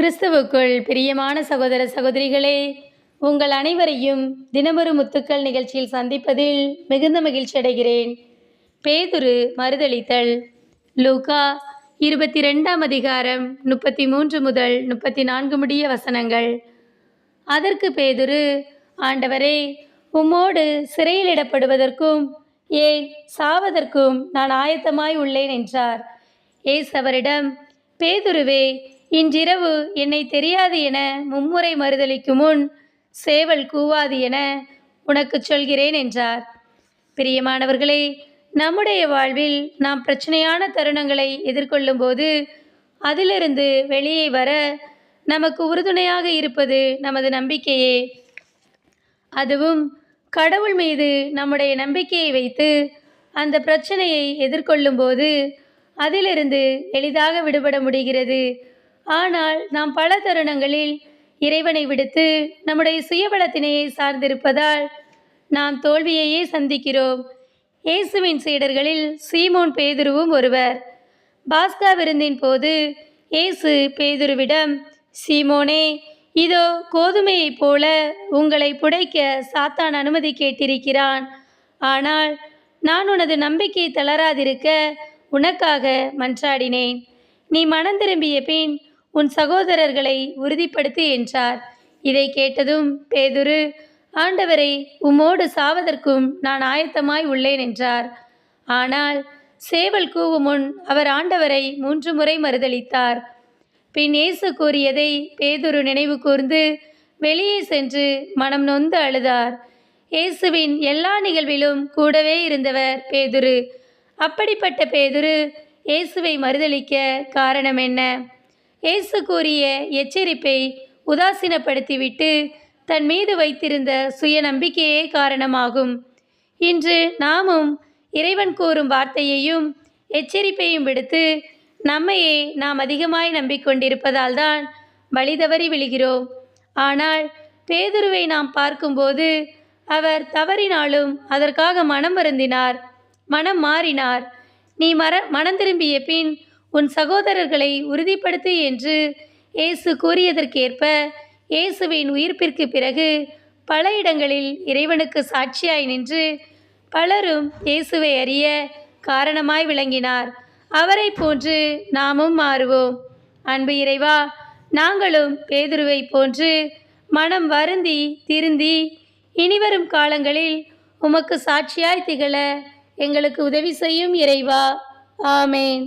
கிறிஸ்துவுக்குள் பிரியமான சகோதர சகோதரிகளே, உங்கள் அனைவரையும் தினமொரு முத்துக்கள் நிகழ்ச்சியில் சந்திப்பதில் மிகுந்த மகிழ்ச்சி அடைகிறேன். பேதுரு மறுதலித்தல். லூக்கா 22ஆம் அதிகாரம் 33 முதல் 34 முடிய வசனங்கள். அதற்கு பேதுரு, ஆண்டவரே, உம்மோடு சிறையிலிடப்படுவதற்கும் ஏன் சாவதற்கும் நான் ஆயத்தமாய் உள்ளேன் என்றார். இயேசு அவரிடம், பேதுருவே, இன்றிரவு என்னை தெரியாது என மும்முறை மறுதலிக்கும் முன் சேவல் கூவாது என உனக்குச் சொல்கிறேன் என்றார். பிரியமானவர்களே, நம்முடைய வாழ்வில் நாம் பிரச்சனையான தருணங்களை எதிர்கொள்ளும் போது அதிலிருந்து வெளியே வர நமக்கு உறுதுணையாக இருப்பது நமது நம்பிக்கையே. அதுவும் கடவுள் மீது நம்முடைய நம்பிக்கையை வைத்து அந்த பிரச்சனையை எதிர்கொள்ளும் போது அதிலிருந்து எளிதாக விடுபட முடிகிறது. ஆனால் நாம் பல தருணங்களில் இறைவனை விடுத்து நம்முடைய சுயபலத்தினையை சார்ந்திருப்பதால் நாம் தோல்வியையே சந்திக்கிறோம். இயேசுவின் சீடர்களில் சீமோன் பேதுருவும் ஒருவர். பாஸ்கா விருந்தின் போது இயேசு பேதுருவிடம், சீமோனே, இதோ கோதுமையைப் போல உங்களை புடைக்க சாத்தான் அனுமதி கேட்டிருக்கிறான். ஆனால் நான் உனது நம்பிக்கை தளராதிருக்க உனக்காக மன்றாடினேன். நீ மனம் திரும்பிய பின் உன் சகோதரர்களை உறுதிப்படுத்து என்றார். இதை கேட்டதும் பேதுரு, ஆண்டவரை, உம்மோடு சாவதற்கும் நான் ஆயத்தமாய் உள்ளேன் என்றார். ஆனால் சேவல் கூவும் முன் அவர் ஆண்டவரை 3 முறை மறுதலித்தார். பின் இயேசு கூறியதை பேதுரு நினைவு கூர்ந்து வெளியே சென்று மனம் நொந்து அழுதார். இயேசுவின் எல்லா நிகழ்விலும் கூடவே இருந்தவர் பேதுரு. அப்படிப்பட்ட பேதுரு இயேசுவை மறுதலிக்க காரணம் என்ன? இயேசு கூறிய எச்சரிப்பை உதாசீனப்படுத்திவிட்டு தன் மீது வைத்திருந்த சுய நம்பிக்கையே காரணமாகும். இன்று நாமும் இறைவன் கூறும் வார்த்தையையும் எச்சரிப்பையும் விடுத்து நம்மையே நாம் அதிகமாய் நம்பிக்கொண்டிருப்பதால் தான் வழி தவறி விழுகிறோம். ஆனால் பேதுருவை நாம் பார்க்கும்போது அவர் தவறினாலும் அதற்காக மனம் வருந்தினார், மனம் மாறினார். நீ மனம் திரும்பிய பின் உன் சகோதரர்களை உறுதிப்படுத்து என்று இயேசு கூறியதற்கேற்ப இயேசுவின் உயிர்ப்பிற்கு பிறகு பல இடங்களில் இறைவனுக்கு சாட்சியாய் நின்று பலரும் இயேசுவை அறிய காரணமாய் விளங்கினார். அவரை போன்று நாமும் மாறுவோம். அன்பு இறைவா, நாங்களும் பேதுருவை போன்று மனம் வருந்தி திருந்தி இனிவரும் காலங்களில் உமக்கு சாட்சியாய் திகழ எங்களுக்கு உதவி செய்யும் இறைவா. ஆமேன்.